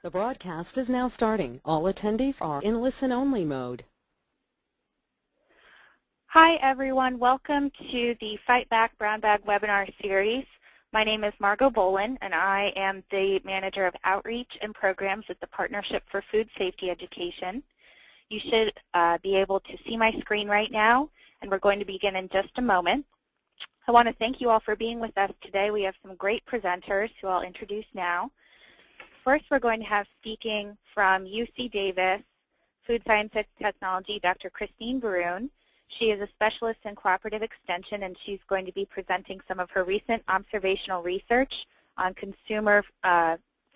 The broadcast is now starting. All attendees are in listen-only mode. Hi, everyone. Welcome to the Fight Back Brown Bag webinar series. My name is Margot Bolin, and I am the Manager of Outreach and Programs at the Partnership for Food Safety Education. You should be able to see my screen right now, and we're going to begin in just a moment. I want to thank you all for being with us today. We have some great presenters who I'll introduce now. First, we're going to have speaking from UC Davis Food Science and Technology, Dr. Christine Baroun. She is a specialist in cooperative extension, and she's going to be presenting some of her recent observational research on consumer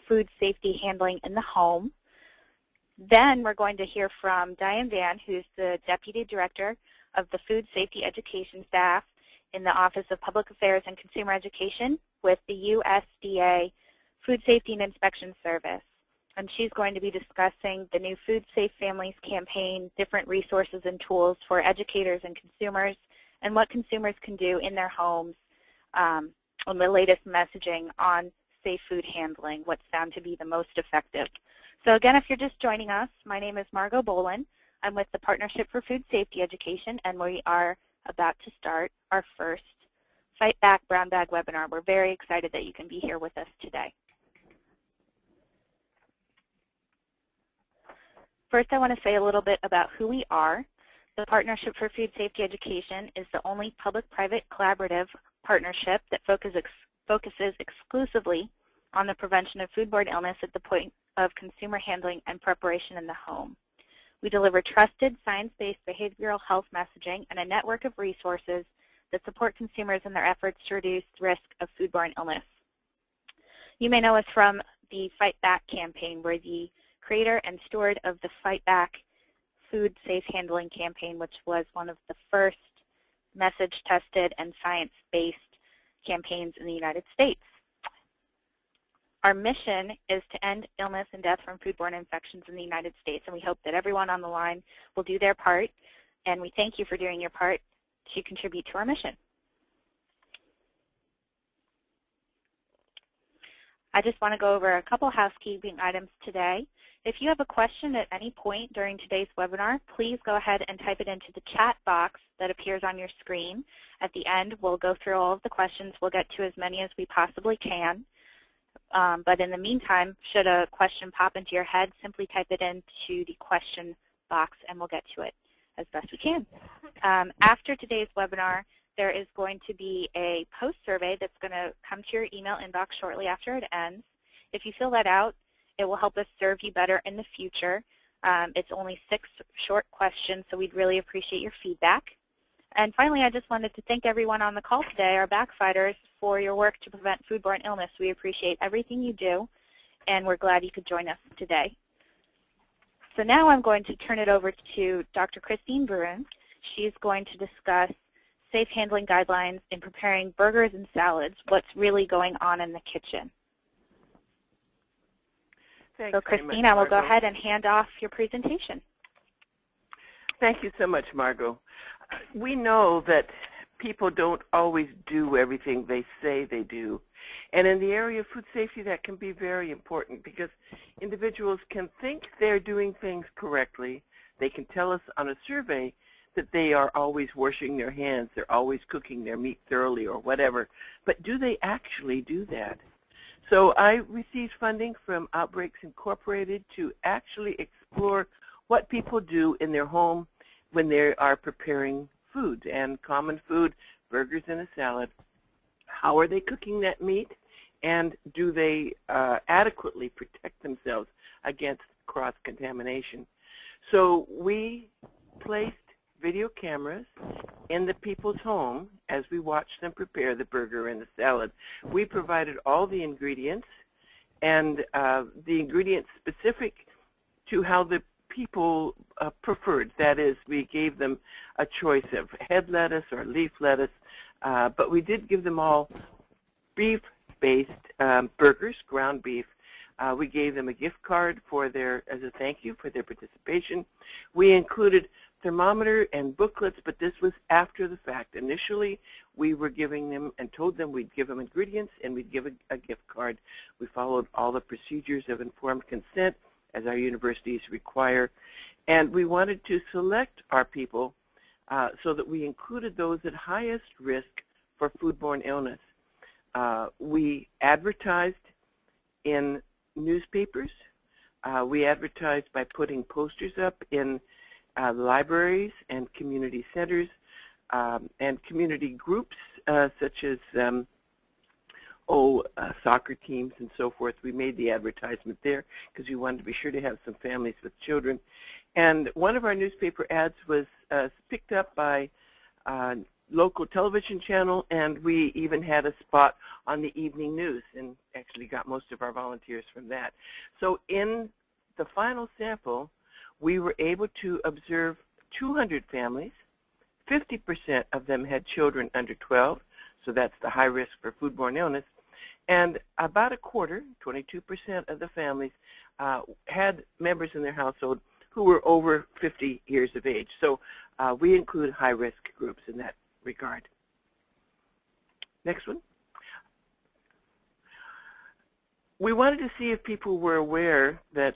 food safety handling in the home. Then we're going to hear from Diane Van, who's the Deputy Director of the Food Safety Education Staff in the Office of Public Affairs and Consumer Education with the USDA Food Safety and Inspection Service. And she's going to be discussing the new Food Safe Families campaign, different resources and tools for educators and consumers, and what consumers can do in their homes on the latest messaging on safe food handling, what's found to be the most effective. So again, if you're just joining us, my name is Margot Bolin. I'm with the Partnership for Food Safety Education, and we are about to start our first Fight Back Brown Bag webinar. We're very excited that you can be here with us today. First, I want to say a little bit about who we are. The Partnership for Food Safety Education is the only public-private collaborative partnership that focuses exclusively on the prevention of foodborne illness at the point of consumer handling and preparation in the home. We deliver trusted, science-based behavioral health messaging and a network of resources that support consumers in their efforts to reduce the risk of foodborne illness. You may know us from the Fight Back campaign. We're the creator and steward of the Fight Back Food Safe Handling campaign, which was one of the first message-tested and science-based campaigns in the United States. Our mission is to end illness and death from foodborne infections in the United States, and we hope that everyone on the line will do their part, and we thank you for doing your part to contribute to our mission. I just want to go over a couple housekeeping items today. If you have a question at any point during today's webinar, please go ahead and type it into the chat box that appears on your screen. At the end, we'll go through all of the questions. We'll get to as many as we possibly can. But in the meantime, should a question pop into your head, simply type it into the question box and we'll get to it as best we can. After today's webinar, there is going to be a post survey that's going to come to your email inbox shortly after it ends. If you fill that out, it will help us serve you better in the future. It's only 6 short questions, so we'd really appreciate your feedback. And finally, I just wanted to thank everyone on the call today, our backfighters, for your work to prevent foodborne illness. We appreciate everything you do, and we're glad you could join us today. So now I'm going to turn it over to Dr. Christine Baroun. She's going to discuss safe handling guidelines in preparing burgers and salads, what's really going on in the kitchen. Thanks so Christine, I will go ahead and hand off your presentation. Thank you so much, Margot. We know that people don't always do everything they say they do. And in the area of food safety, that can be very important because individuals can think they're doing things correctly. They can tell us on a survey that they are always washing their hands, they're always cooking their meat thoroughly or whatever. But do they actually do that? So I received funding from Outbreaks Incorporated to actually explore what people do in their home when they are preparing food, and common food, burgers and a salad. How are they cooking that meat, and do they adequately protect themselves against cross-contamination? So we placed video cameras in the people's home as we watched them prepare the burger and the salad. We provided all the ingredients, and the ingredients specific to how the people preferred. That is, we gave them a choice of head lettuce or leaf lettuce, but we did give them all beef-based burgers, ground beef. We gave them a gift card for as a thank you for their participation. We included thermometer and booklets, but this was after the fact. Initially, we were giving them and told them we'd give them ingredients and we'd give a gift card. We followed all the procedures of informed consent as our universities require, and we wanted to select our people so that we included those at highest risk for foodborne illness. We advertised in newspapers. We advertised by putting posters up in libraries and community centers and community groups such as soccer teams and so forth. We made the advertisement there because we wanted to be sure to have some families with children. And one of our newspaper ads was picked up by local television channel, and we even had a spot on the evening news and actually got most of our volunteers from that. So in the final sample, we were able to observe 200 families. 50% of them had children under 12, so that's the high risk for foodborne illness. And about a quarter, 22% of the families, had members in their household who were over 50 years of age. So we include high-risk groups in that regard. Next one. We wanted to see if people were aware that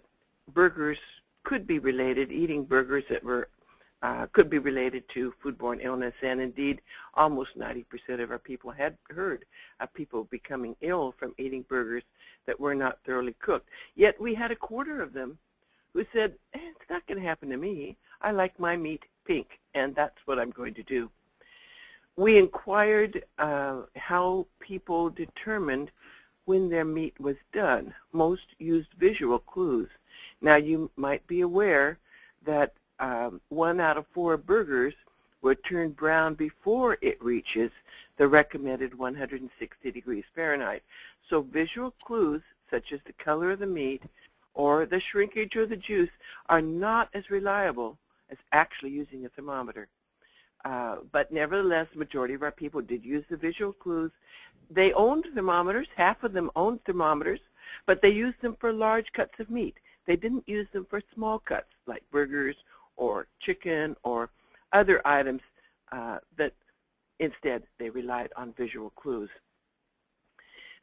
burgers could be related, eating burgers that were could be related to foodborne illness, and indeed almost 90% of our people had heard of people becoming ill from eating burgers that were not thoroughly cooked. Yet we had a quarter of them who said, it's not going to happen to me. I like my meat pink, and that's what I'm going to do. We inquired how people determined when their meat was done. Most used visual clues. Now you might be aware that 1 out of 4 burgers will turn brown before it reaches the recommended 160 degrees Fahrenheit. So visual clues such as the color of the meat or the shrinkage or the juice are not as reliable as actually using a thermometer. But nevertheless, the majority of our people did use the visual clues. They owned thermometers. Half of them owned thermometers, but they used them for large cuts of meat. They didn't use them for small cuts like burgers or chicken or other items that instead they relied on visual clues.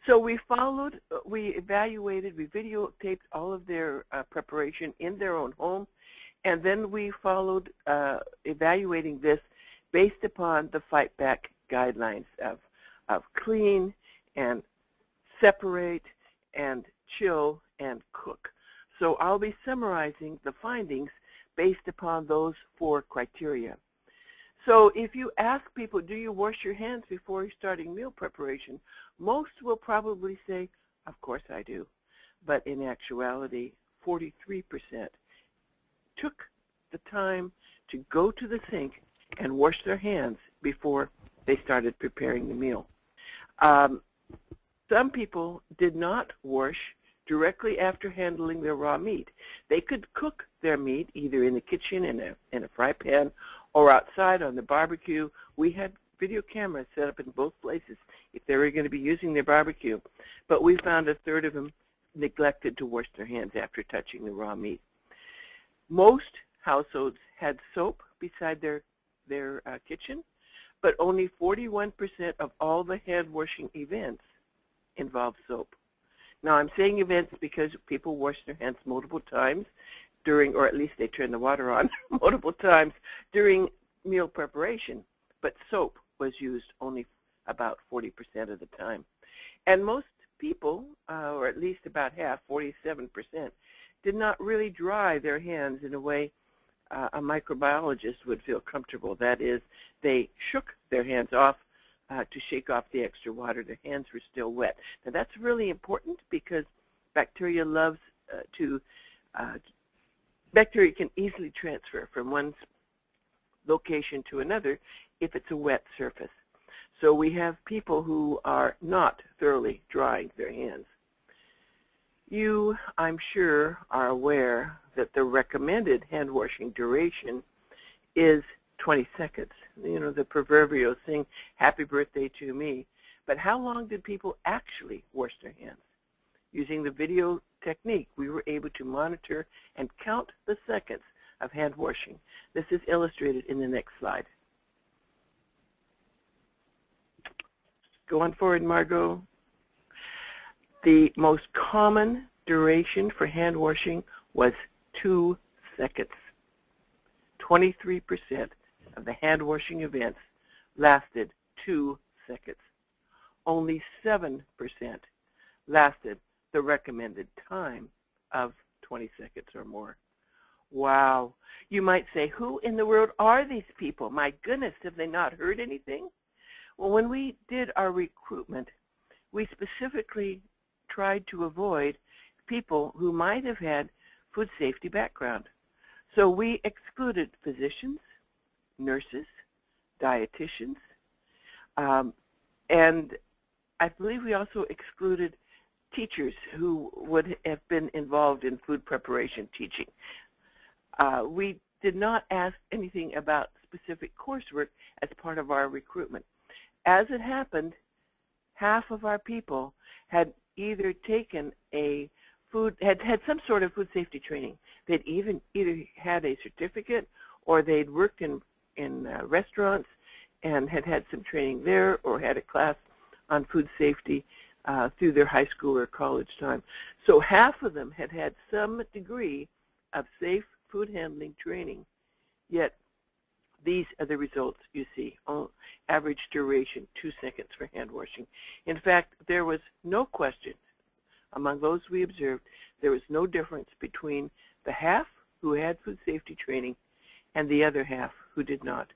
So we followed, we evaluated, we videotaped all of their preparation in their own home, and then we followed evaluating this based upon the Fight Back guidelines of clean and separate and chill and cook. So I'll be summarizing the findings based upon those 4 criteria. So if you ask people, do you wash your hands before starting meal preparation, most will probably say, of course I do. But in actuality, 43% took the time to go to the sink and wash their hands before they started preparing the meal. Some people did not wash directly after handling their raw meat. They could cook their meat either in the kitchen in a fry pan or outside on the barbecue. We had video cameras set up in both places if they were going to be using their barbecue. But we found a third of them neglected to wash their hands after touching the raw meat. Most households had soap beside their kitchen, but only 41% of all the hand washing events involved soap. Now I'm saying events because people wash their hands multiple times during, or at least they turn the water on multiple times during meal preparation, but soap was used only about 40% of the time. And most people, or at least about half, 47%, did not really dry their hands in a way a microbiologist would feel comfortable. That is, they shook their hands off to shake off the extra water. Their hands were still wet. Now that's really important because bacteria loves bacteria can easily transfer from one location to another if it's a wet surface. So we have people who are not thoroughly drying their hands. You, I'm sure, are aware that the recommended hand washing duration is 20 seconds. You know, the proverbial thing, happy birthday to me. But how long did people actually wash their hands? Using the video technique, we were able to monitor and count the seconds of hand washing. This is illustrated in the next slide. Go on forward, Margot. The most common duration for hand washing was 2 seconds. 23% of the hand washing events lasted 2 seconds. Only 7% lasted the recommended time of 20 seconds or more. Wow. You might say, who in the world are these people? My goodness, have they not heard anything? Well, when we did our recruitment, we specifically tried to avoid people who might have had food safety background. So we excluded physicians, nurses, dietitians, and I believe we also excluded teachers who would have been involved in food preparation teaching. We did not ask anything about specific coursework as part of our recruitment. As it happened, half of our people had either taken a had some sort of food safety training. They'd either had a certificate or they'd worked in restaurants and had some training there, or had a class on food safety through their high school or college time. So half of them had some degree of safe food handling training, yet these are the results you see. Average duration, 2 seconds for hand washing. In fact, there was no question among those we observed. There was no difference between the half who had food safety training and the other half who did not.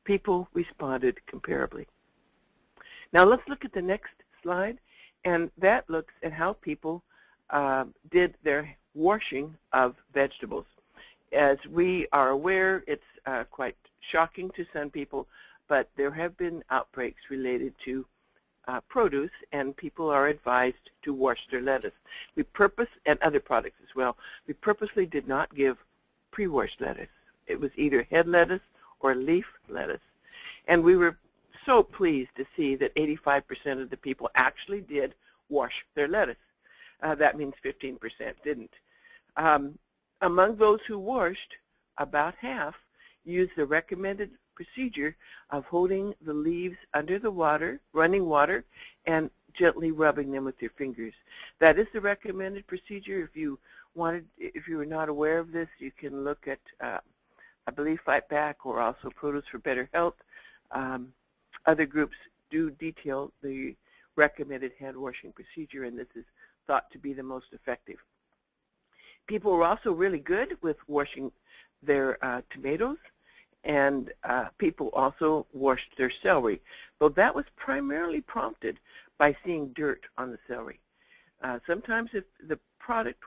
People responded comparably. Now let's look at the next slide, and that looks at how people did their washing of vegetables. As we are aware, it's quite shocking to some people, but there have been outbreaks related to produce, and people are advised to wash their lettuce. And other products as well. We purposely did not give pre-washed lettuce. It was either head lettuce or leaf lettuce. And we were so pleased to see that 85% of the people actually did wash their lettuce. That means 15% didn't. Among those who washed, about half used the recommended procedure of holding the leaves under the water, running water, and gently rubbing them with your fingers. That is the recommended procedure. If you were not aware of this, you can look at, I believe, Fight Back, or also Produce for Better Health. Other groups do detail the recommended hand washing procedure, and this is thought to be the most effective. People were also really good with washing their tomatoes, and people also washed their celery, though that was primarily prompted by seeing dirt on the celery. Sometimes if the product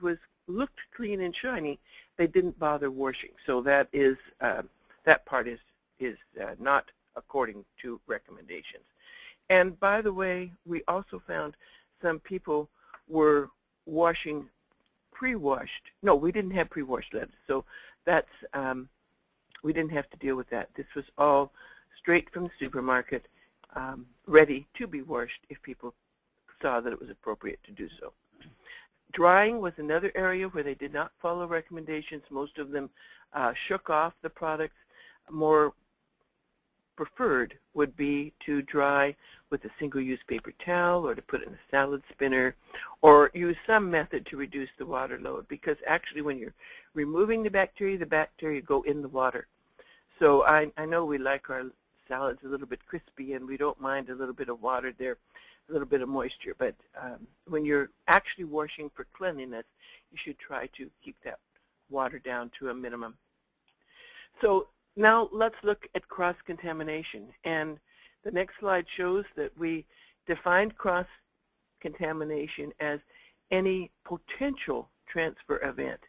looked clean and shiny, they didn't bother washing. So that is that part is not according to recommendations. And by the way, we also found some people were washing pre-washed. No, we didn't have pre-washed lettuce, so that's we didn't have to deal with that. This was all straight from the supermarket, ready to be washed if people saw that it was appropriate to do so. Drying was another area where they did not follow recommendations. Most of them shook off the products. More preferred would be to dry with a single-use paper towel, or to put it in a salad spinner, or use some method to reduce the water load, because actually when you're removing the bacteria go in the water. So I know we like our salads a little bit crispy, and we don't mind a little bit of water there, a little bit of moisture, but when you're actually washing for cleanliness, you should try to keep that water down to a minimum. So now let's look at cross-contamination, and the next slide shows that we defined cross-contamination as any potential transfer event.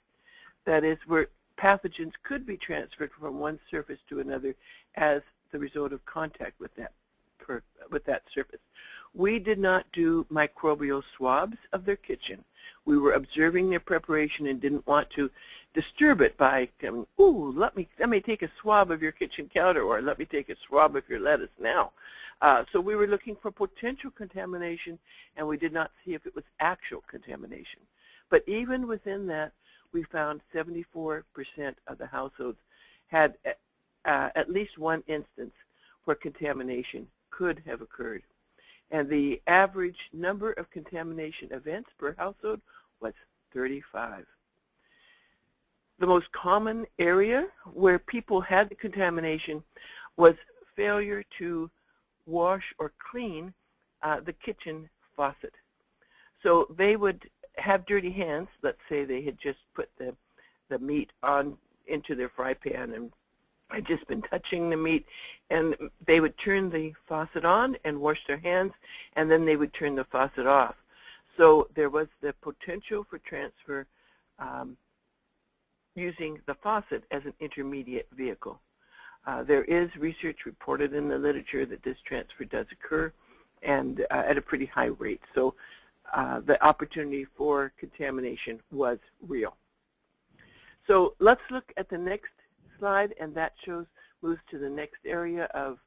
That is, where pathogens could be transferred from one surface to another as the result of contact with that surface. We did not do microbial swabs of their kitchen. We were observing their preparation and didn't want to disturb it by coming, ooh, let me take a swab of your kitchen counter, or let me take a swab of your lettuce now. So we were looking for potential contamination, and we did not see if it was actual contamination. But even within that, we found 74% of the households had at least one instance where contamination could have occurred. And the average number of contamination events per household was 35. The most common area where people had the contamination was failure to wash or clean the kitchen faucet. So they would have dirty hands. Let's say they had just put the meat on into their fry pan and had just been touching the meat, and they would turn the faucet on and wash their hands, and then they would turn the faucet off. So there was the potential for transfer using the faucet as an intermediate vehicle. There is research reported in the literature that this transfer does occur, and at a pretty high rate. So the opportunity for contamination was real. So let's look at the next slide, and that moves to the next area of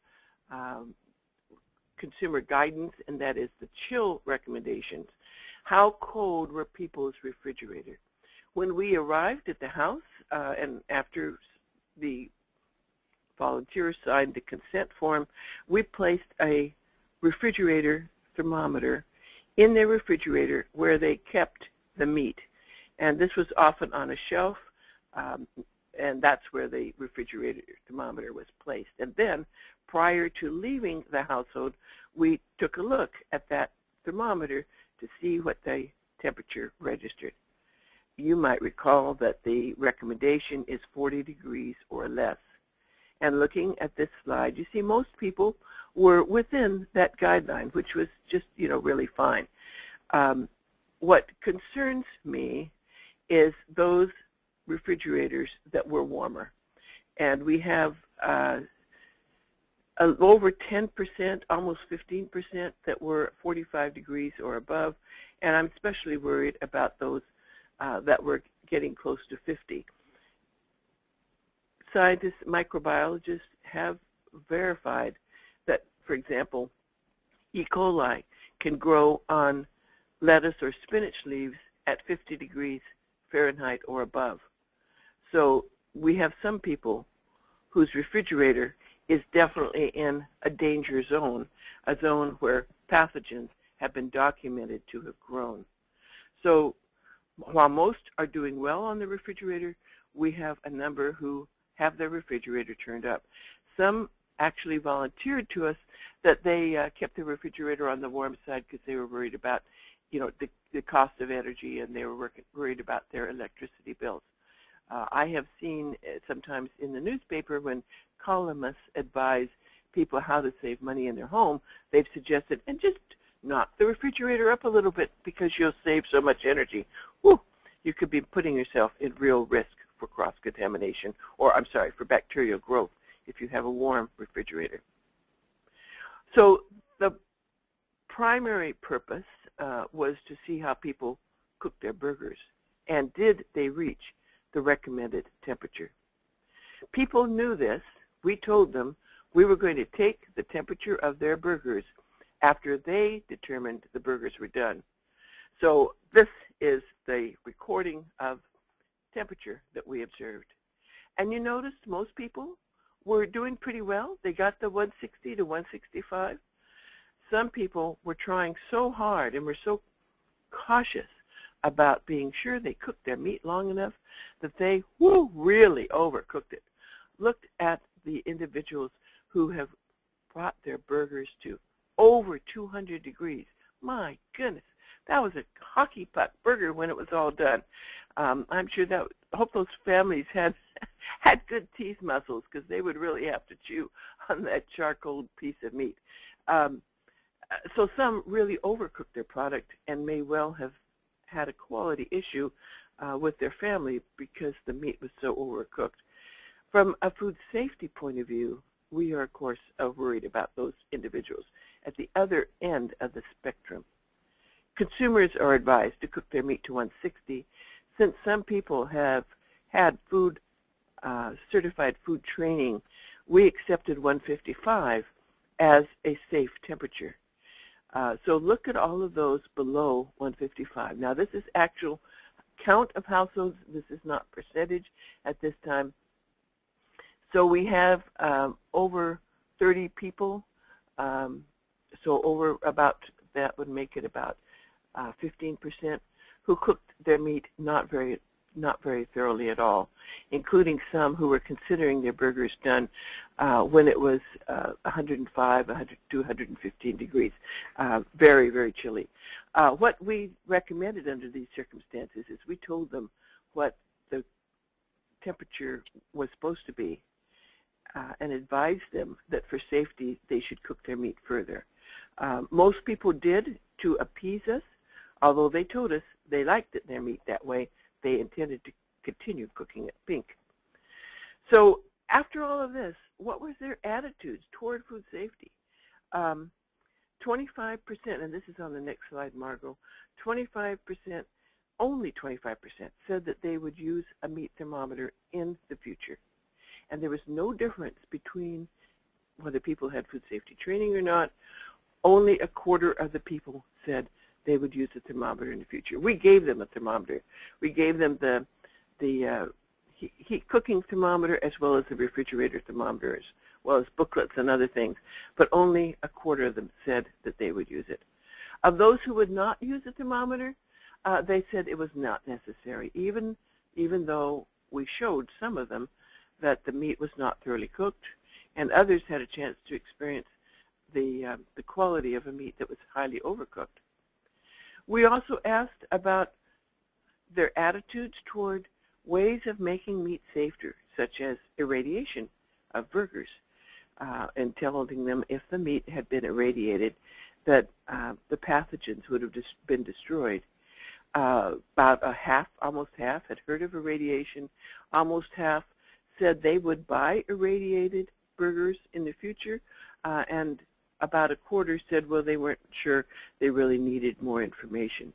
consumer guidance, and that is the chill recommendations. How cold were people's refrigerators? When we arrived at the house, and after the volunteers signed the consent form, we placed a refrigerator thermometer in their refrigerator where they kept the meat. And this was often on a shelf, and that's where the refrigerator thermometer was placed. And then, prior to leaving the household, we took a look at that thermometer to see what the temperature registered. You might recall that the recommendation is 40 degrees or less. And looking at this slide, you see most people were within that guideline, which was just, really fine. What concerns me is those refrigerators that were warmer. And we have over 10%, almost 15% that were 45 degrees or above. And I'm especially worried about those that were getting close to 50. Scientists, microbiologists have verified that, for example, E. coli can grow on lettuce or spinach leaves at 50 degrees Fahrenheit or above. So we have some people whose refrigerator is definitely in a danger zone, a zone where pathogens have been documented to have grown. So while most are doing well on the refrigerator, we have a number who have their refrigerator turned up. Some actually volunteered to us that they kept the refrigerator on the warm side because they were worried about, the cost of energy, and they were worried about their electricity bills. I have seen sometimes in the newspaper when columnists advise people how to save money in their home, they've suggested, and just knock the refrigerator up a little bit because you'll save so much energy. Whew, you could be putting yourself in real risk for cross-contamination, or for bacterial growth if you have a warm refrigerator. So the primary purpose was to see how people cooked their burgers, and did they reach the recommended temperature. People knew this. We told them we were going to take the temperature of their burgers after they determined the burgers were done. So this is the recording of temperature that we observed. And you noticed most people were doing pretty well. They got the 160 to 165. Some people were trying so hard and were so cautious about being sure they cooked their meat long enough that they really overcooked it. Looked at the individuals who have brought their burgers to over 200 degrees. My goodness, that was a hockey puck burger when it was all done. I'm sure that, I hope those families had good teeth muscles, because they would really have to chew on that charcoal piece of meat. So some really overcooked their product and may well have had a quality issue with their family because the meat was so overcooked. From a food safety point of view, we are, of course, worried about those individuals at the other end of the spectrum. Consumers are advised to cook their meat to 160. Since some people have had certified food training, we accepted 155 as a safe temperature. So look at all of those below 155. Now this is actual count of households. This is not percentage at this time. So we have over 30 people. So over about, that would make it about 15%, who cooked their meat not very thoroughly at all, including some who were considering their burgers done when it was 105 to 115 degrees, very, very chilly. What we recommended under these circumstances is we told them what the temperature was supposed to be and advised them that for safety they should cook their meat further. Most people did to appease us, although they told us they liked their meat that way. They intended to continue cooking it pink. So after all of this, what was their attitudes toward food safety? 25%, and this is on the next slide, Margot, 25%, only 25% said that they would use a meat thermometer in the future. And there was no difference between whether people had food safety training or not. Only a quarter of the people said they would use a thermometer in the future. We gave them a thermometer. We gave them the heat cooking thermometer as well as the refrigerator thermometer, as well as booklets and other things. But only a quarter of them said that they would use it. Of those who would not use a thermometer, they said it was not necessary, even though we showed some of them that the meat was not thoroughly cooked, and others had a chance to experience the quality of a meat that was highly overcooked. We also asked about their attitudes toward ways of making meat safer, such as irradiation of burgers, and telling them if the meat had been irradiated that the pathogens would have been destroyed. About almost half had heard of irradiation. Almost half said they would buy irradiated burgers in the future, and about a quarter said, well, they weren't sure they really needed more information.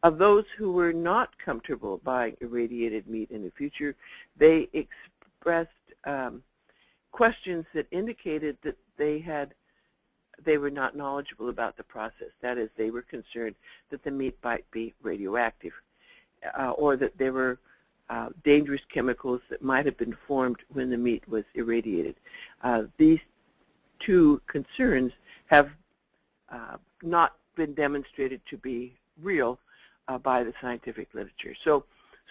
Of those who were not comfortable buying irradiated meat in the future, they expressed questions that indicated that they were not knowledgeable about the process. That is, they were concerned that the meat might be radioactive, or that there were dangerous chemicals that might have been formed when the meat was irradiated. These two concerns have not been demonstrated to be real by the scientific literature. So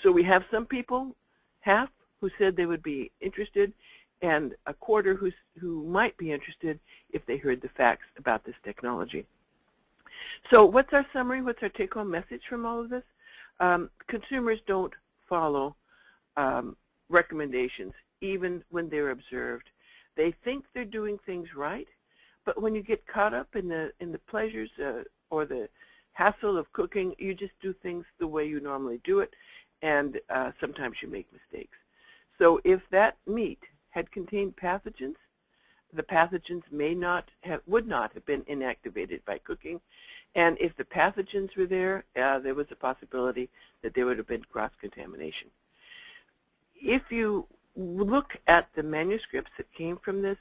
we have some people, half, who said they would be interested, and a quarter who might be interested if they heard the facts about this technology. So what's our summary? What's our take-home message from all of this? Consumers don't follow recommendations, even when they're observed. They think they're doing things right, but when you get caught up in the pleasures or the hassle of cooking, you just do things the way you normally do it, and sometimes you make mistakes. So if that meat had contained pathogens, the pathogens would not have been inactivated by cooking, and if the pathogens were there, there was a possibility that there would have been cross-contamination. If you look at the manuscripts that came from this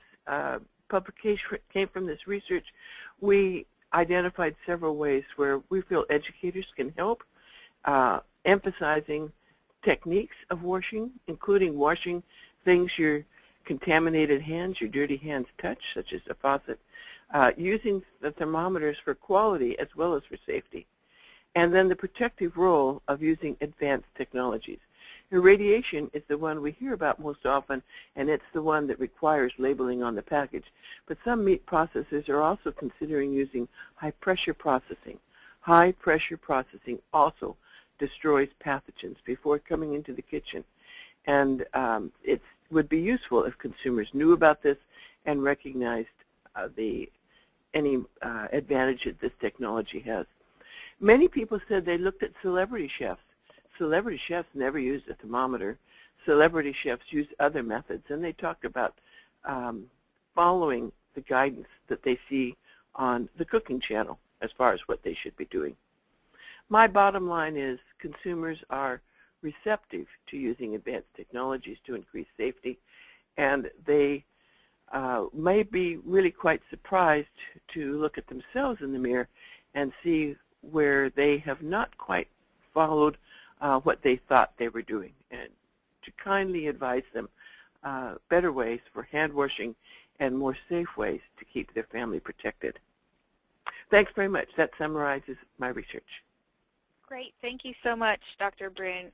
publication, came from this research, we identified several ways where we feel educators can help, emphasizing techniques of washing, including washing things your contaminated hands, your dirty hands touch, such as a faucet, using the thermometers for quality as well as for safety, and then the protective role of using advanced technologies. Irradiation is the one we hear about most often, and it's the one that requires labeling on the package. But some meat processors are also considering using high-pressure processing. High-pressure processing also destroys pathogens before coming into the kitchen. And it would be useful if consumers knew about this and recognized any advantage that this technology has. Many people said they looked at celebrity chefs. Celebrity chefs never used a thermometer. Celebrity chefs use other methods, and they talked about following the guidance that they see on the cooking channel as far as what they should be doing. My bottom line is consumers are receptive to using advanced technologies to increase safety, and they may be really quite surprised to look at themselves in the mirror and see where they have not quite followed what they thought they were doing, and to kindly advise them better ways for hand washing and more safe ways to keep their family protected. Thanks very much. That summarizes my research. Great. Thank you so much, Dr. Brune.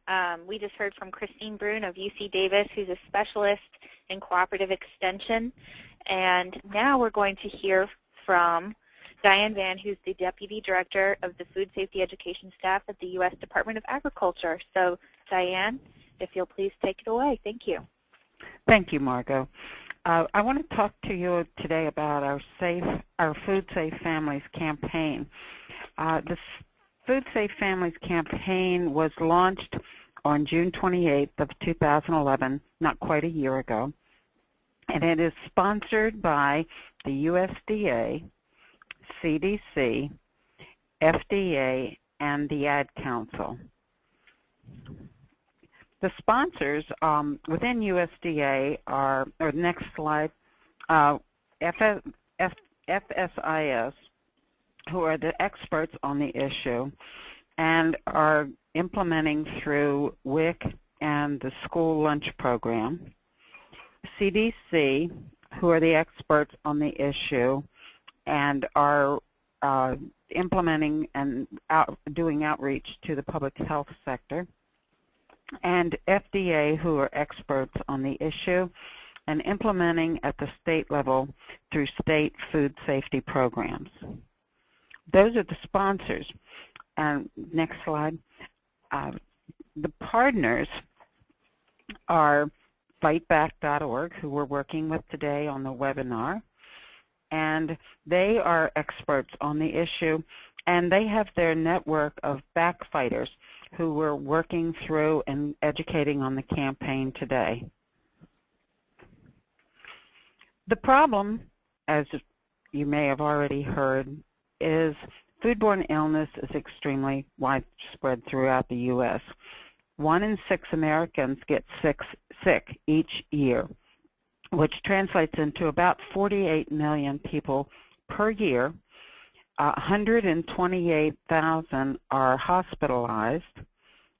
We just heard from Christine Brune of UC Davis, who's a specialist in cooperative extension. And now we're going to hear from Diane Van, who's the Deputy Director of the Food Safety Education Staff at the U.S. Department of Agriculture. So, Diane, if you'll please take it away. Thank you. Thank you, Margot. I want to talk to you today about our Food Safe Families campaign. The Food Safe Families campaign was launched on June 28th of 2011, not quite a year ago, and it is sponsored by the USDA, CDC, FDA, and the Ad Council. The sponsors within USDA are, or next slide, FSIS, who are the experts on the issue and are implementing through WIC and the school lunch program. CDC, who are the experts on the issue and are implementing and doing outreach to the public health sector. And FDA, who are experts on the issue and implementing at the state level through state food safety programs. Those are the sponsors. And next slide. The partners are fightback.org, who we're working with today on the webinar, and they are experts on the issue, and they have their network of backfighters who we're working through and educating on the campaign today. The problem, as you may have already heard, is foodborne illness is extremely widespread throughout the U.S. 1 in 6 Americans get sick each year, which translates into about 48 million people per year. 128,000 are hospitalized,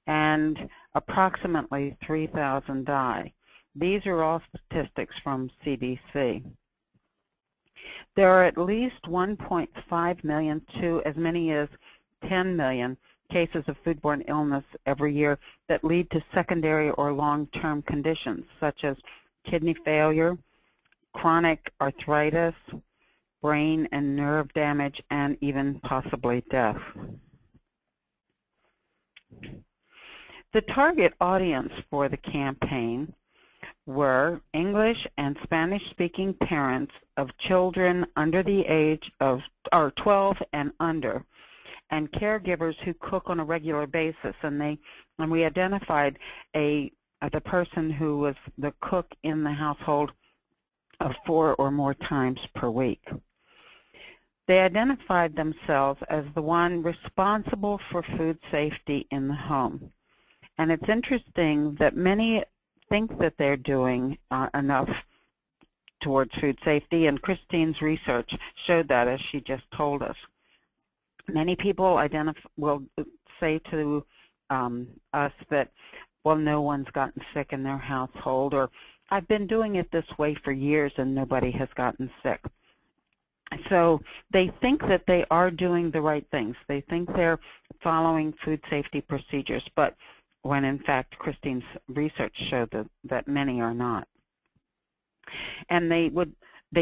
and approximately 3,000 die. These are all statistics from CDC. There are at least 1.5 million to as many as 10 million cases of foodborne illness every year that lead to secondary or long-term conditions such as kidney failure, chronic arthritis, brain and nerve damage, and even possibly death. The target audience for the campaign were English and Spanish-speaking parents of children under the age of 12 and under, and caregivers who cook on a regular basis. And we identified the person who was the cook in the household of 4 or more times per week. They identified themselves as the one responsible for food safety in the home. And it's interesting that many think that they're doing enough towards food safety, and Christine's research showed that, as she just told us. Many people will say to us that, well, no one's gotten sick in their household, or I've been doing it this way for years and nobody has gotten sick. So they think that they are doing the right things. They think they're following food safety procedures, but when in fact Christine's research showed that many are not. And they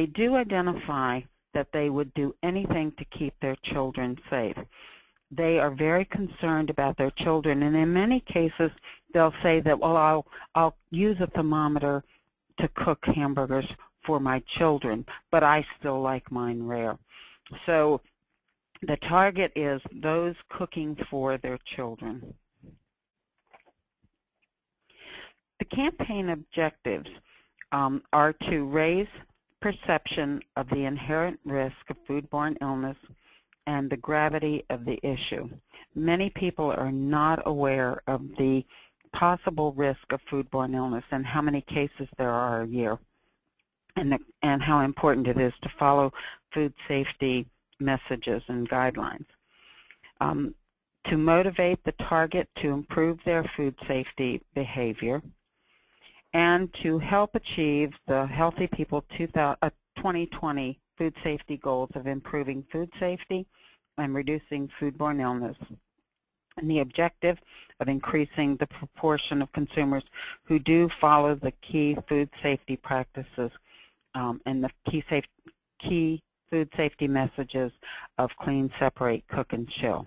do identify that they would do anything to keep their children safe. They are very concerned about their children, and in many cases they'll say that, well, I'll use a thermometer to cook hamburgers for my children, but I still like mine rare. So the target is those cooking for their children. The campaign objectives are to raise perception of the inherent risk of foodborne illness and the gravity of the issue. Many people are not aware of the possible risk of foodborne illness and how many cases there are a year, and how important it is to follow food safety messages and guidelines. to motivate the target to improve their food safety behavior, and to help achieve the Healthy People 2020 food safety goals of improving food safety and reducing foodborne illness, and the objective of increasing the proportion of consumers who do follow the key food safety practices and the key food safety messages of clean, separate, cook, and chill.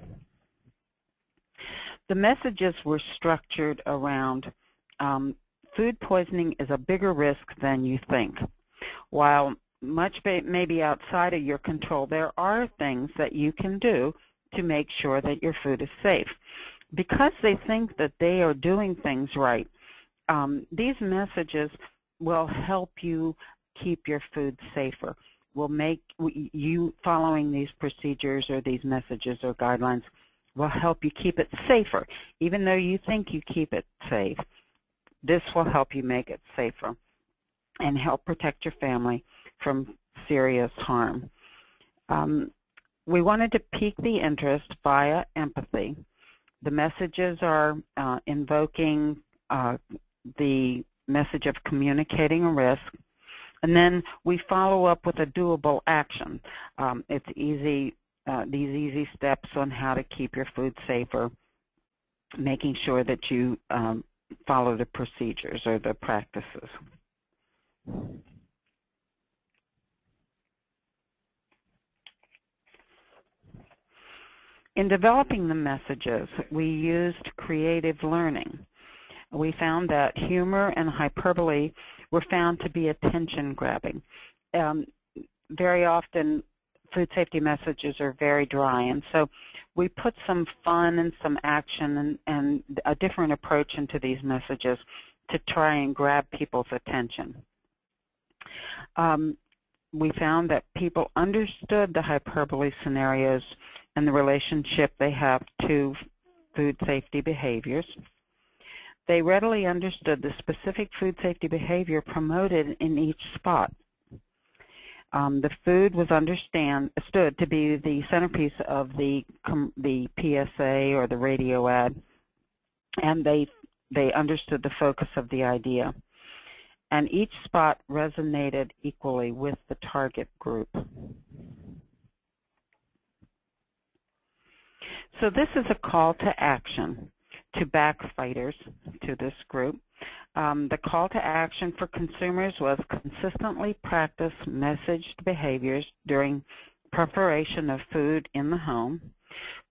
The messages were structured around food poisoning is a bigger risk than you think. While much may be outside of your control, there are things that you can do to make sure that your food is safe. Because they think that they are doing things right, these messages will help you keep your food safer. Will make you following these procedures or these messages or guidelines will help you keep it safer. Even though you think you keep it safe, this will help you make it safer and help protect your family from serious harm. We wanted to pique the interest via empathy. The messages are invoking the message of communicating a risk, and then we follow up with a doable action. It's easy, these easy steps on how to keep your food safer, making sure that you follow the procedures or the practices. In developing the messages, we used creative learning. We found that humor and hyperbole were found to be attention-grabbing. Very often, food safety messages are very dry, and so we put some fun and some action and a different approach into these messages to try and grab people's attention. We found that people understood the hyperbole scenarios and the relationship they have to food safety behaviors. They readily understood the specific food safety behavior promoted in each spot. The food was understood to be the centerpiece of the PSA or the radio ad, and they understood the focus of the idea. And each spot resonated equally with the target group. So this is a call to action to backfighters to this group. The call to action for consumers was consistently practice messaged behaviors during preparation of food in the home.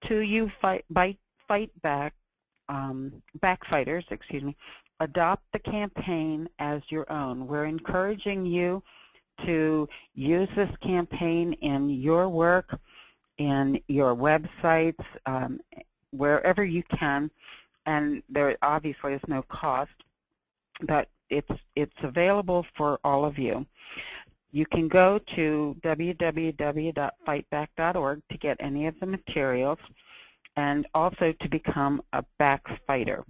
To you backfighters, adopt the campaign as your own. We're encouraging you to use this campaign in your work, in your websites, wherever you can, and there obviously is no cost, but it's available for all of you. You can go to www.fightback.org to get any of the materials and also to become a backfighter.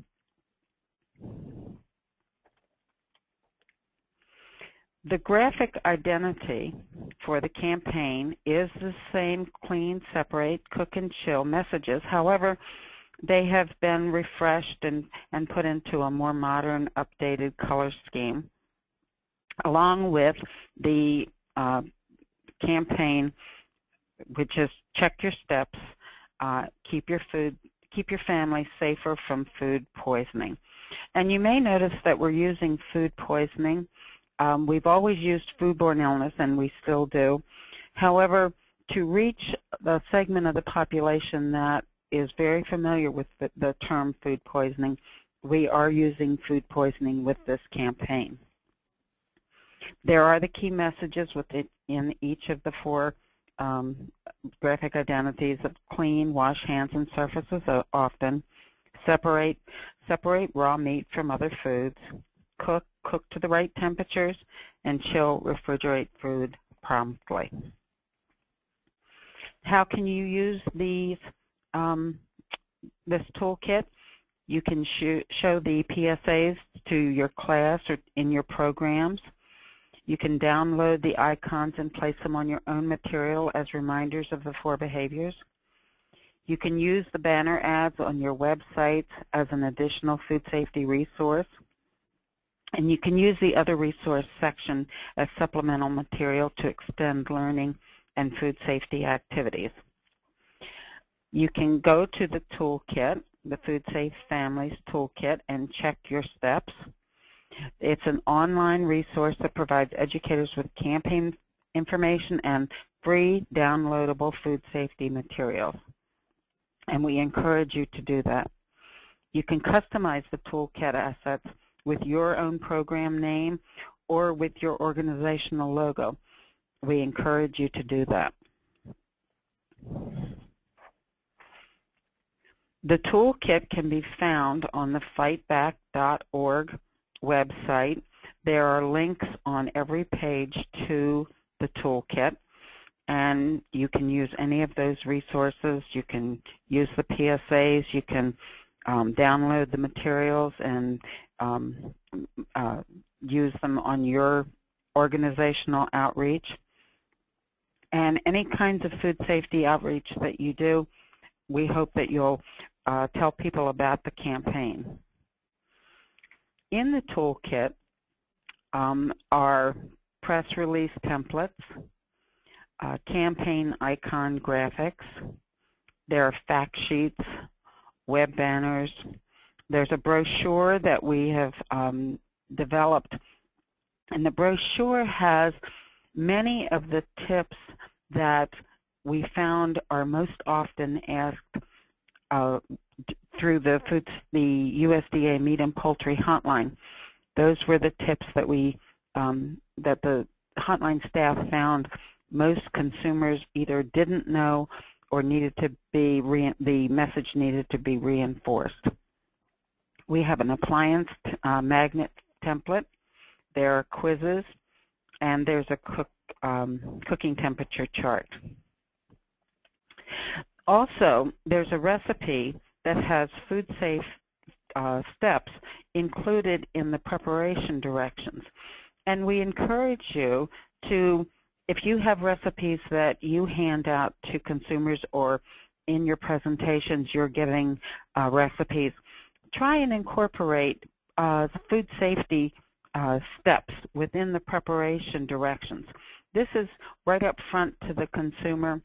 The graphic identity for the campaign is the same clean, separate, cook, and chill messages. However, they have been refreshed and put into a more modern, updated color scheme, along with the campaign, which is check your steps, keep your family safer from food poisoning. And you may notice that we're using food poisoning. We've always used foodborne illness, and we still do. However, to reach the segment of the population that is very familiar with the term food poisoning, we are using food poisoning with this campaign. There are the key messages within each of the four graphic identities of clean, wash hands and surfaces often, separate raw meat from other foods, cook to the right temperatures, and chill, refrigerate food promptly. How can you use these this toolkit? You can show the PSAs to your class or in your programs. You can download the icons and place them on your own material as reminders of the four behaviors. You can use the banner ads on your website as an additional food safety resource. And you can use the other resource section as supplemental material to extend learning and food safety activities. You can go to the Toolkit, the Food Safe Families Toolkit, and check your steps. It's an online resource that provides educators with campaign information and free downloadable food safety materials. And we encourage you to do that. You can customize the Toolkit assets with your own program name or with your organizational logo. We encourage you to do that. The Toolkit can be found on the fightback.org website. There are links on every page to the Toolkit, and you can use any of those resources. You can use the PSAs. You can download the materials and use them on your organizational outreach. And any kinds of food safety outreach that you do, we hope that you'll tell people about the campaign. In the Toolkit are press release templates, campaign icon graphics, there are fact sheets, web banners. There's a brochure that we have developed, and the brochure has many of the tips that we found are most often asked through the USDA Meat and Poultry Hotline. Those were the tips that that the hotline staff found most consumers either didn't know or needed to be the message needed to be reinforced. We have an appliance magnet template. There are quizzes, and there's a cooking temperature chart. Also, there's a recipe that has food safe steps included in the preparation directions. And we encourage you to, if you have recipes that you hand out to consumers or in your presentations you're giving recipes, try and incorporate food safety steps within the preparation directions. This is right up front to the consumer.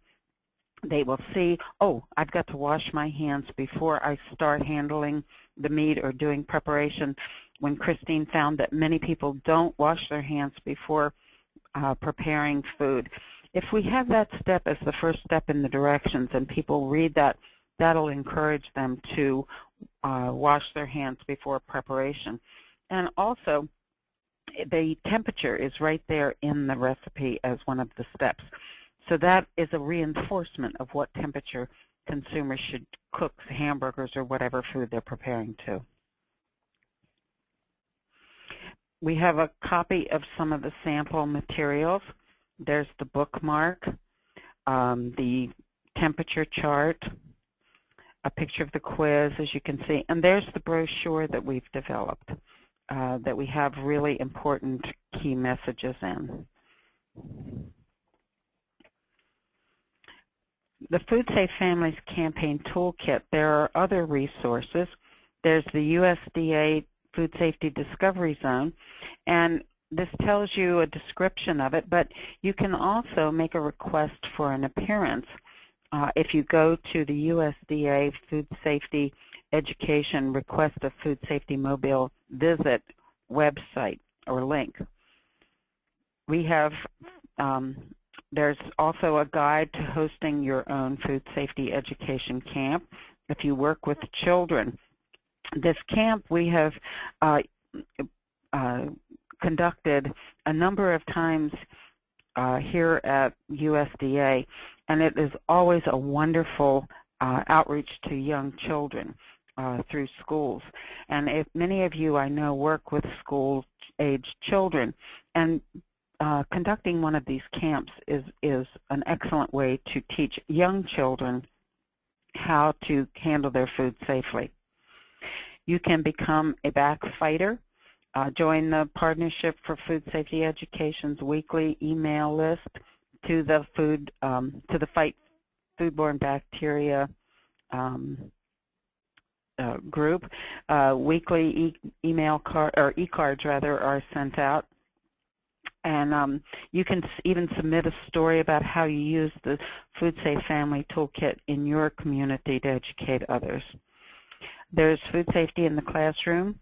They will see, oh, I've got to wash my hands before I start handling the meat or doing preparation. When Christine found that many people don't wash their hands before preparing food. If we have that step as the first step in the directions and people read that, that'll encourage them to wash their hands before preparation. And also, the temperature is right there in the recipe as one of the steps. So that is a reinforcement of what temperature consumers should cook hamburgers or whatever food they're preparing to. We have a copy of some of the sample materials. There's the bookmark, the temperature chart, a picture of the quiz, as you can see, and there's the brochure that we've developed that we have really important key messages in. The Food Safe Families Campaign Toolkit, there are other resources. There's the USDA Food Safety Discovery Zone, and this tells you a description of it, but you can also make a request for an appearance if you go to the USDA Food Safety Education Request of Food Safety Mobile Visit website or link. We have there's also a guide to hosting your own food safety education camp if you work with children. This camp we have conducted a number of times here at USDA, and it is always a wonderful outreach to young children through schools. And if many of you I know work with school-age children, and conducting one of these camps is an excellent way to teach young children how to handle their food safely. You can become a backfighter. Join the Partnership for Food Safety Education's weekly email list to the Fight Foodborne Bacteria group. Weekly email card or e-cards rather are sent out, and you can even submit a story about how you use the Food Safe Family Toolkit in your community to educate others. There's food safety in the classroom.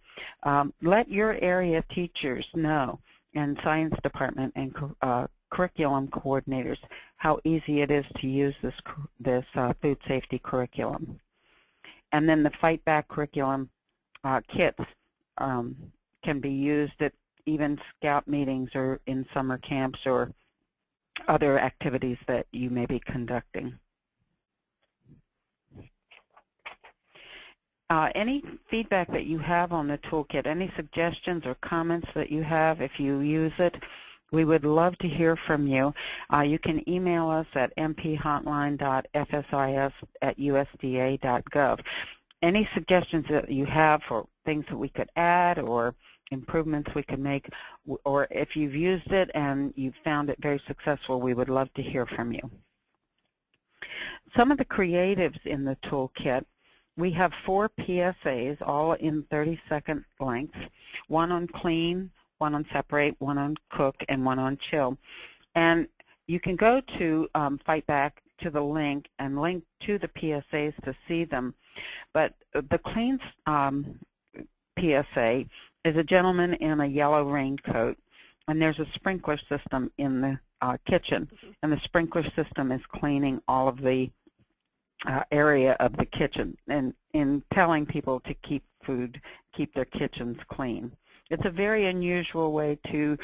Let your area teachers know, and science department and curriculum coordinators, how easy it is to use this food safety curriculum. And then the Fight Back curriculum kits can be used at even scout meetings or in summer camps or other activities that you may be conducting. Any feedback that you have on the toolkit, any suggestions or comments that you have if you use it, we would love to hear from you. You can email us at mphotline.fsis@usda.gov. Any suggestions that you have for things that we could add or improvements we could make, or if you've used it and you've found it very successful, we would love to hear from you. Some of the creatives in the toolkit, we have 4 PSAs, all in 30-second lengths, one on clean, one on separate, one on cook, and one on chill. And you can go to Fight Back to the link and link to the PSAs to see them. But the clean PSA is a gentleman in a yellow raincoat, and there's a sprinkler system in the kitchen, and the sprinkler system is cleaning all of the area of the kitchen, and in telling people to keep their kitchens clean. It's a very unusual way to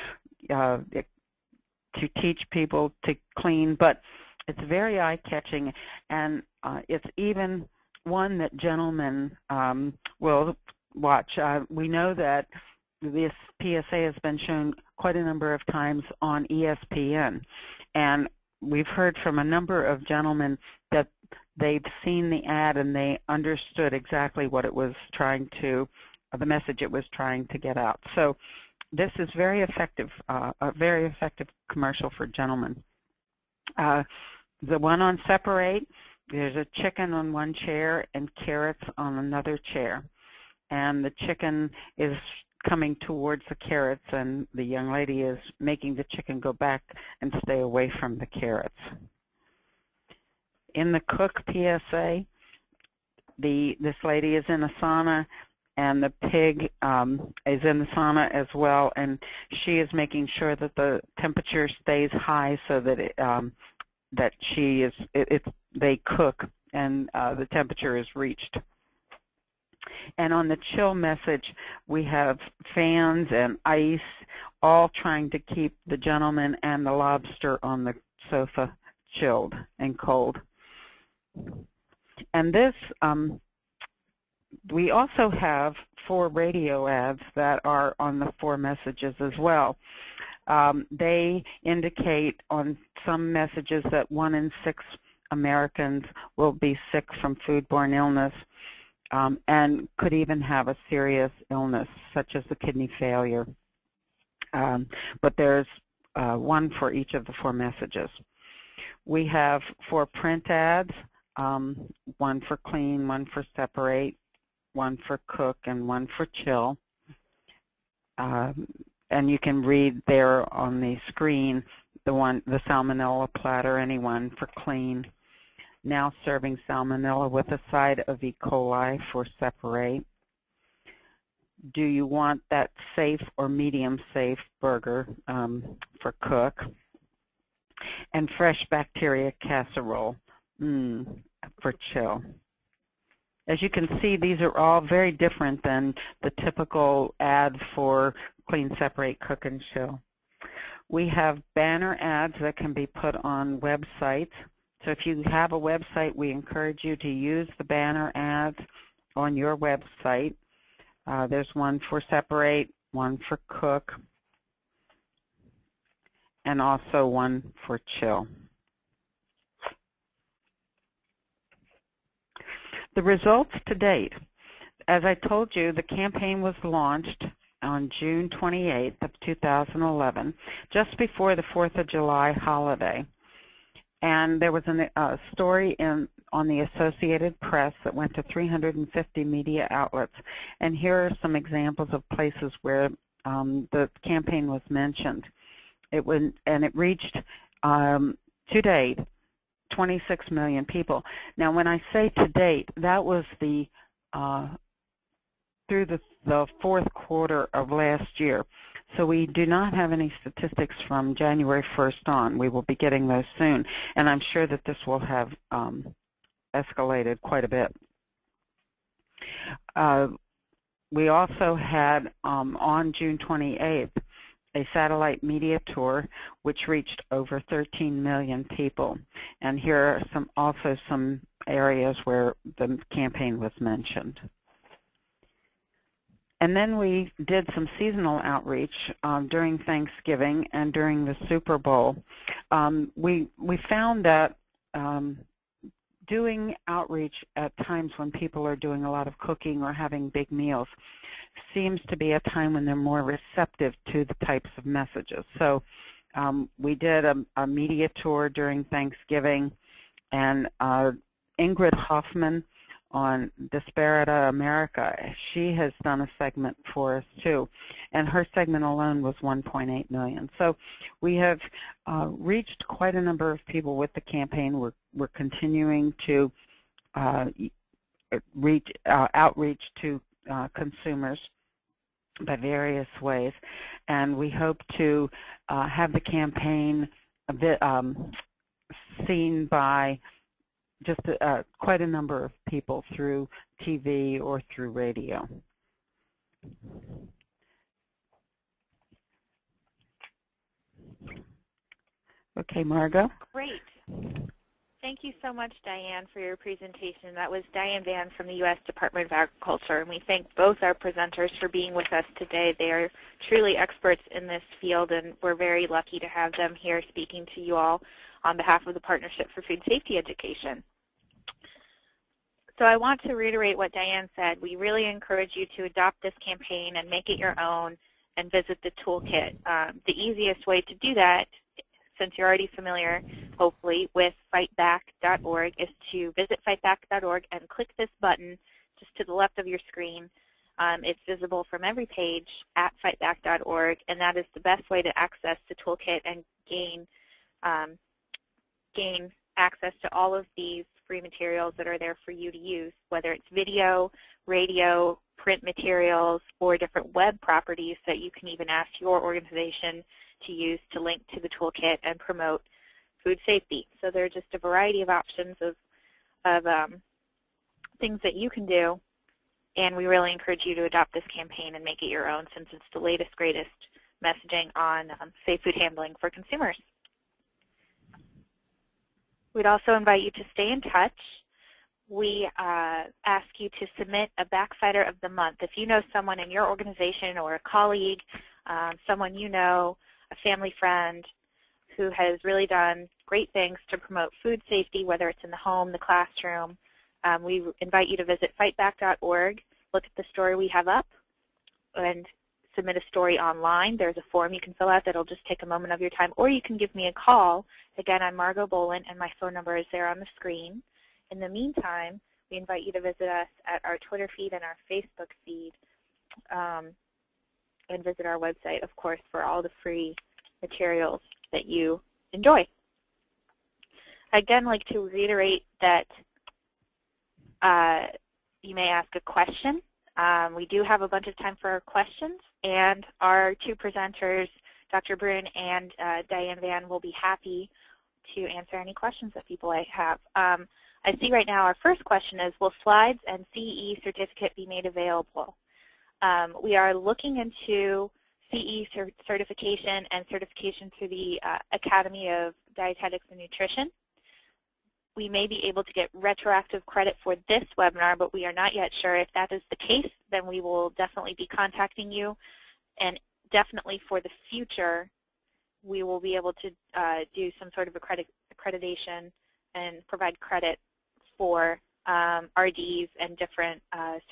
teach people to clean, but it's very eye-catching, and it's even one that gentlemen will watch. We know that this PSA has been shown quite a number of times on ESPN, and we've heard from a number of gentlemen that they've seen the ad and they understood exactly what it was trying to, the message it was trying to get out. So this is very effective, a very effective commercial for gentlemen. The one on separate, there's a chicken on one chair and carrots on another chair. And the chicken is coming towards the carrots, and the young lady is making the chicken go back and stay away from the carrots. In the cook PSA, this lady is in a sauna, and the pig is in the sauna as well, and she is making sure that the temperature stays high so that they cook and the temperature is reached. And on the chill message, we have fans and ice, all trying to keep the gentleman and the lobster on the sofa chilled and cold. And this, we also have 4 radio ads that are on the 4 messages as well. They indicate on some messages that 1 in 6 Americans will be sick from foodborne illness, and could even have a serious illness, such as the kidney failure. But there's one for each of the 4 messages. We have 4 print ads, one for clean, one for separate, one for cook, and one for chill. And you can read there on the screen the salmonella platter, anyone for clean. Now serving salmonella with a side of E. coli for separate. Do you want that safe or medium safe burger for cook? And fresh bacteria casserole for chill. As you can see, these are all very different than the typical ad for clean, separate, cook, and chill. We have banner ads that can be put on websites. So if you have a website, we encourage you to use the banner ads on your website. There's one for separate, one for cook, and also one for chill. The results to date. As I told you, the campaign was launched on June 28th of 2011, just before the 4th of July holiday. And there was a story on the Associated Press that went to 350 media outlets. And here are some examples of places where the campaign was mentioned. It reached, to date, 26 million people. Now, when I say to date, that was through the fourth quarter of last year. So we do not have any statistics from January 1st on. We will be getting those soon, and I'm sure that this will have escalated quite a bit. We also had, on June 28th, a satellite media tour which reached over 13 million people. And here are also some areas where the campaign was mentioned. And then we did some seasonal outreach during Thanksgiving and during the Super Bowl. We found that doing outreach at times when people are doing a lot of cooking or having big meals seems to be a time when they're more receptive to the types of messages. So we did a media tour during Thanksgiving, and Ingrid Hoffman on Disparata America, she has done a segment for us too, and her segment alone was 1.8 million. So we have reached quite a number of people with the campaign. We're continuing to outreach to consumers by various ways, and we hope to have the campaign a bit seen by just quite a number of people through TV or through radio. Okay, Margot. Great. Thank you so much, Diane, for your presentation. That was Diane Van from the U.S. Department of Agriculture, and we thank both our presenters for being with us today. They are truly experts in this field, and we're very lucky to have them here speaking to you all on behalf of the Partnership for Food Safety Education. So I want to reiterate what Diane said. We really encourage you to adopt this campaign and make it your own and visit the toolkit. The easiest way to do that, since you're already familiar, hopefully, with fightback.org, is to visit fightback.org and click this button just to the left of your screen. It's visible from every page at fightback.org, and that is the best way to access the toolkit and gain access to all of these free materials that are there for you to use, whether it's video, radio, print materials, or different web properties that you can even ask your organization to use to link to the toolkit and promote food safety. So there are just a variety of options of things that you can do, and we really encourage you to adopt this campaign and make it your own, since it's the latest, greatest messaging on safe food handling for consumers. We'd also invite you to stay in touch. We ask you to submit a Backfighter of the Month. If you know someone in your organization or a colleague, someone you know, a family friend who has really done great things to promote food safety, whether it's in the home, the classroom, we invite you to visit fightback.org, look at the story we have up, and submit a story online. There's a form you can fill out that will just take a moment of your time, or you can give me a call. Again, I'm Margot Boland, and my phone number is there on the screen. In the meantime, we invite you to visit us at our Twitter feed and our Facebook feed, and visit our website, of course, for all the free materials that you enjoy. Again, I'd like to reiterate that you may ask a question. We do have a bunch of time for our questions, and our two presenters, Dr. Brun and Diane Van, will be happy to answer any questions that people might have. I see right now our first question is, will slides and CE certificate be made available? We are looking into CE certification and certification through the Academy of Dietetics and Nutrition. We may be able to get retroactive credit for this webinar, but we are not yet sure. If that is the case, then we will definitely be contacting you, and definitely for the future, we will be able to do some sort of accreditation and provide credit for RDs and different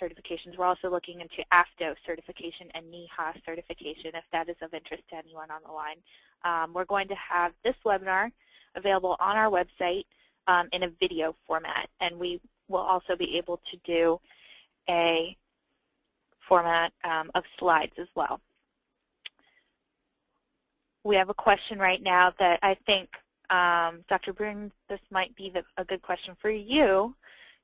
certifications. We're also looking into AFDO certification and NEHA certification, if that is of interest to anyone on the line. We're going to have this webinar available on our website in a video format, and we will also be able to do a format of slides as well. We have a question right now that I think, Dr. Brune, this might be a good question for you.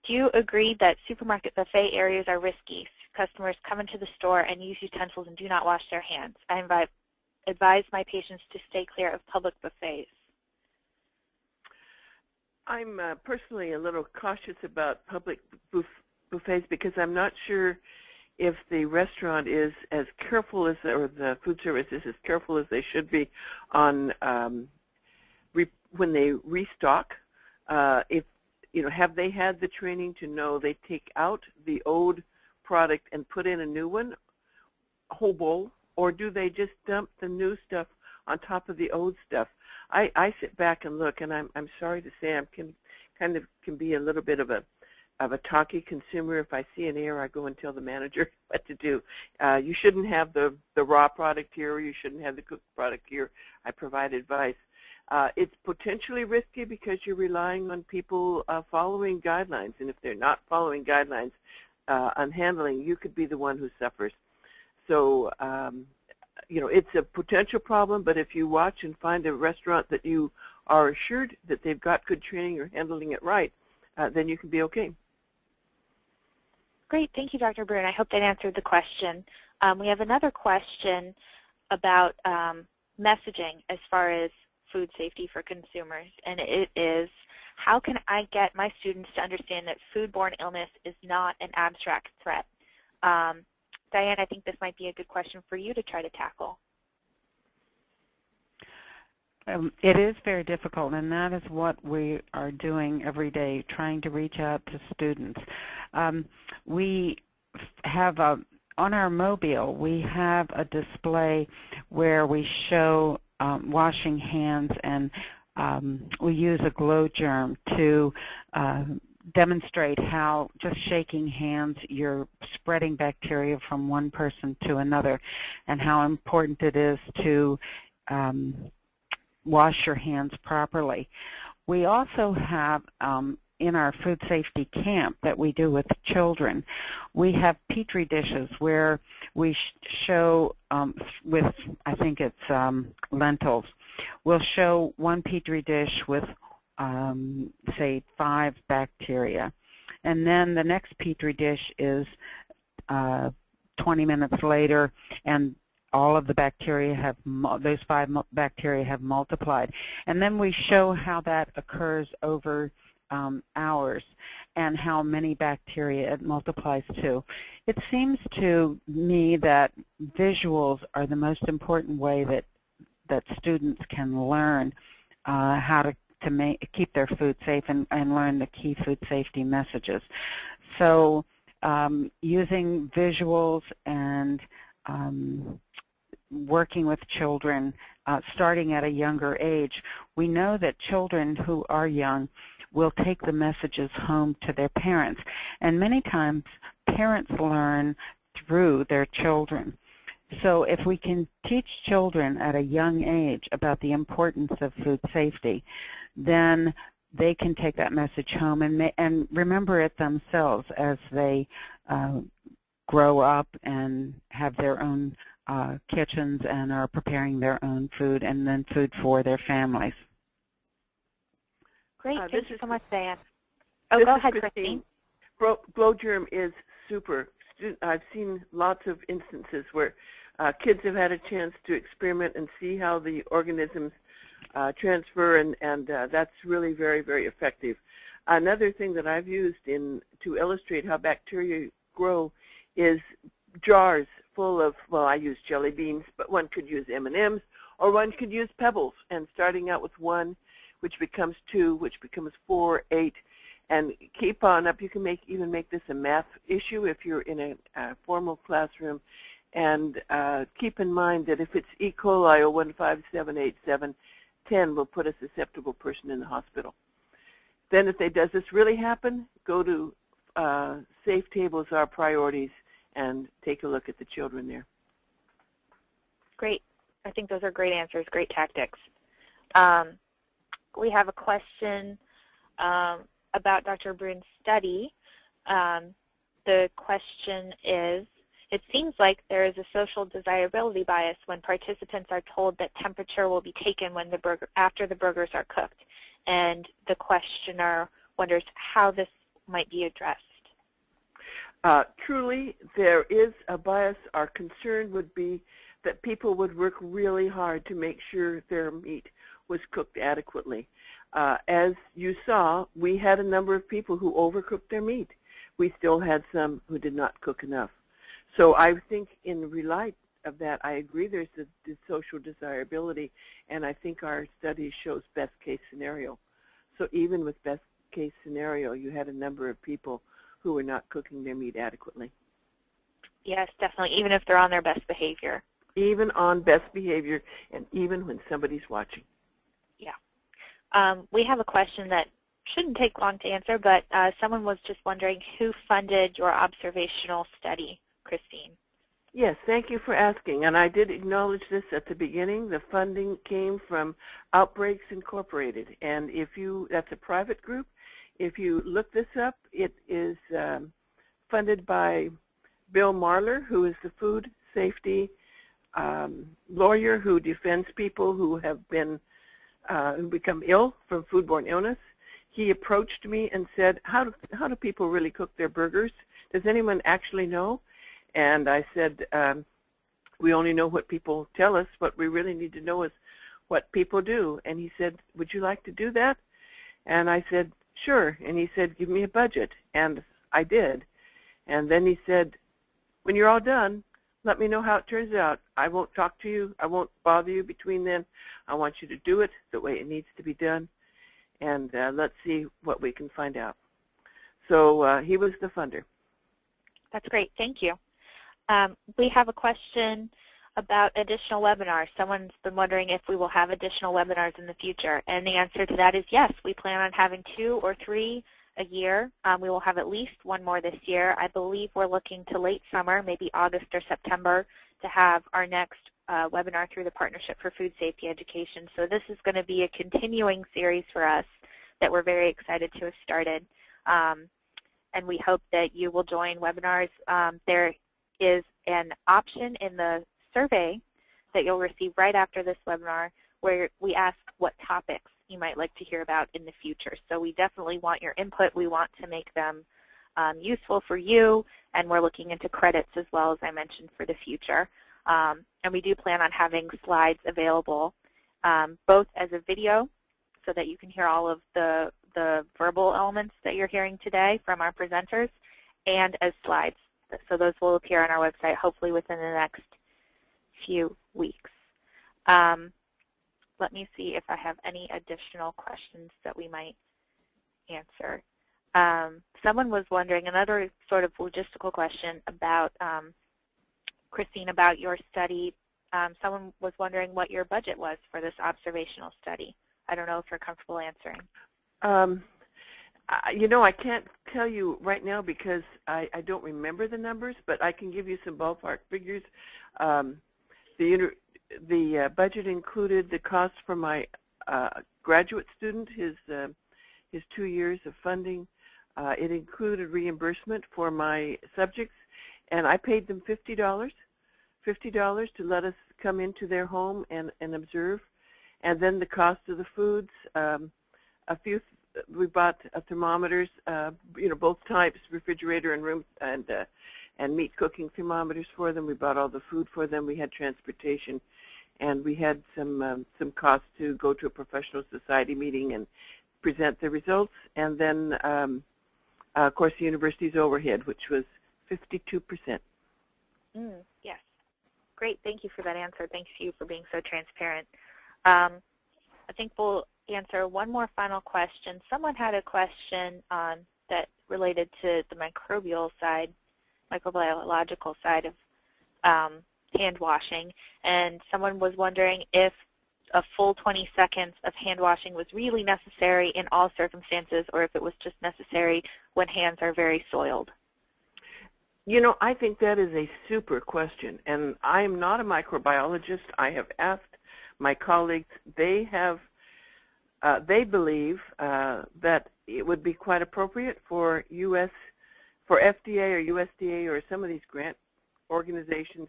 Do you agree that supermarket buffet areas are risky? Customers come into the store and use utensils and do not wash their hands. I advise my patients to stay clear of public buffets. I'm personally a little cautious about public buffets because I'm not sure if the restaurant is as careful as, or the food service is as careful as they should be on when they restock. If have they had the training to know they take out the old product and put in a new one, a whole bowl, or do they just dump the new stuff on top of the old stuff? I sit back and look, and I'm sorry to say I can be a little bit of a talky consumer. If I see an error, I go and tell the manager what to do. You shouldn't have the raw product here, or you shouldn't have the cooked product here. I provide advice. It's potentially risky because you're relying on people following guidelines, and if they're not following guidelines on handling, you could be the one who suffers. So, it's a potential problem, but if you watch and find a restaurant that you are assured that they've got good training or handling it right, then you can be okay. Great. Thank you, Dr. Brune. I hope that answered the question. We have another question about messaging as far as food safety for consumers, and it is, how can I get my students to understand that foodborne illness is not an abstract threat? Diane, I think this might be a good question for you to try to tackle. It is very difficult, and that is what we are doing every day, trying to reach out to students. We have on our mobile, we have a display where we show washing hands, and we use a glow germ to demonstrate how just shaking hands, you're spreading bacteria from one person to another, and how important it is to wash your hands properly. We also have in our food safety camp that we do with children, we have Petri dishes where we show with, I think it's lentils, we'll show one Petri dish with say 5 bacteria, and then the next Petri dish is 20 minutes later, and all of the bacteria have, those 5 bacteria have multiplied. And then we show how that occurs over hours and how many bacteria it multiplies to. It seems to me that visuals are the most important way that students can learn how to keep their food safe and learn the key food safety messages. So using visuals and working with children starting at a younger age, we know that children who are young will take the messages home to their parents, and many times parents learn through their children. So if we can teach children at a young age about the importance of food safety, then they can take that message home and remember it themselves as they grow up and have their own kitchens and are preparing their own food and then food for their families. Great. Thank you so much, Diane. Oh, go ahead, Christine. Glow germ is super. I've seen lots of instances where kids have had a chance to experiment and see how the organisms transfer, and that's really very, very effective. Another thing that I've used to illustrate how bacteria grow is jars full of, well, I use jelly beans, but one could use M&Ms, or one could use pebbles, and starting out with 1, which becomes 2, which becomes 4, 8, and keep on up. You can even make this a math issue if you're in a formal classroom, and keep in mind that if it's E. coli 015787110 will put a susceptible person in the hospital. Then if does this really happen, go to Safe Tables Are Priorities and take a look at the children there. Great. I think those are great answers, great tactics. We have a question about Dr. Brune's study. The question is, it seems like there is a social desirability bias when participants are told that temperature will be taken when after the burgers are cooked. And the questioner wonders how this might be addressed. Truly, there is a bias. Our concern would be that people would work really hard to make sure their meat was cooked adequately. As you saw, we had a number of people who overcooked their meat. We still had some who did not cook enough. So I think in light of that, I agree there's the social desirability, and I think our study shows best case scenario. So even with best case scenario, you had a number of people who were not cooking their meat adequately. Yes, definitely, even if they're on their best behavior. Even on best behavior, and even when somebody's watching. Yeah. We have a question that shouldn't take long to answer, but someone was just wondering who funded your observational study, Christine? Yes, thank you for asking. And I did acknowledge this at the beginning. The funding came from Outbreaks Incorporated. And that's a private group. If you look this up, it is funded by Bill Marler, who is the food safety lawyer who defends people who have who become ill from foodborne illness. He approached me and said, how do people really cook their burgers? Does anyone actually know? And I said, we only know what people tell us. What we really need to know is what people do. And he said, would you like to do that? And I said, sure. And he said, give me a budget. And I did. And then he said, when you're all done, let me know how it turns out. I won't talk to you. I won't bother you between then. I want you to do it the way it needs to be done. And let's see what we can find out. So he was the funder. That's great. Thank you. We have a question about additional webinars. Someone's been wondering if we will have additional webinars in the future. And the answer to that is yes. We plan on having 2 or 3 a year. We will have at least 1 more this year. I believe we're looking to late summer, maybe August or September, to have our next webinar through the Partnership for Food Safety Education. So this is going to be a continuing series for us that we're very excited to have started. And we hope that you will join webinars. There is an option in the survey that you'll receive right after this webinar where we ask what topics you might like to hear about in the future. So we definitely want your input. We want to make them useful for you, and we're looking into credits as well, as I mentioned, for the future. And we do plan on having slides available both as a video so that you can hear all of the verbal elements that you're hearing today from our presenters, and as slides. So those will appear on our website hopefully within the next few weeks. Let me see if I have any additional questions that we might answer. Someone was wondering, another sort of logistical question about, Christine, about your study. Someone was wondering what your budget was for this observational study. I don't know if you're comfortable answering. You know, I can't tell you right now because I don't remember the numbers, but I can give you some ballpark figures. The budget included the cost for my graduate student, his 2 years of funding. It included reimbursement for my subjects, and I paid them $50 to let us come into their home and observe. And then the cost of the foods, we bought thermometers, you know, both types, refrigerator and room and meat cooking thermometers for them. We bought all the food for them. We had transportation, and we had some costs to go to a professional society meeting and present the results. And then, of course, the university's overhead, which was 52%. Yes. Great. Thank you for that answer. Thank you for being so transparent. I think we'll answer one more final question. Someone had a question that related to the microbial side, microbiological side of hand washing, and someone was wondering if a full 20 seconds of hand washing was really necessary in all circumstances, or if it was just necessary when hands are very soiled. You know, I think that is a super question, and I am not a microbiologist. I have asked my colleagues. They believe that it would be quite appropriate for FDA or USDA or some of these grant organizations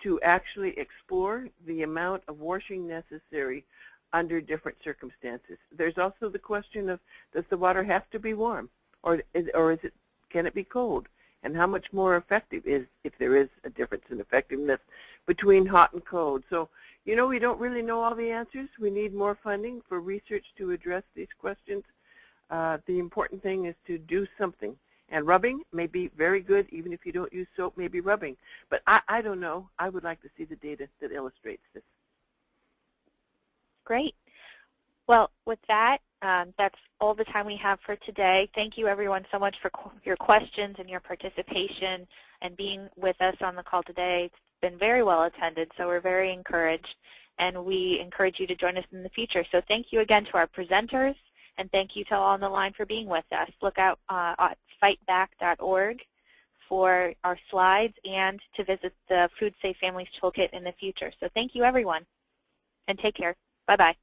to actually explore the amount of washing necessary under different circumstances. There's also the question of, does the water have to be warm, or can it be cold? And how much more effective is, if there is a difference in effectiveness between hot and cold? So, we don't really know all the answers. We need more funding for research to address these questions. The important thing is to do something. And rubbing may be very good, even if you don't use soap, maybe rubbing. But I don't know. I would like to see the data that illustrates this. Great. Well, with that, that's all the time we have for today. Thank you, everyone, so much for your questions and your participation and being with us on the call today. It's been very well attended, so we're very encouraged, and we encourage you to join us in the future. So thank you again to our presenters, and thank you to all on the line for being with us. Look out at fightback.org for our slides and to visit the Food Safe Families Toolkit in the future. So thank you, everyone, and take care. Bye-bye.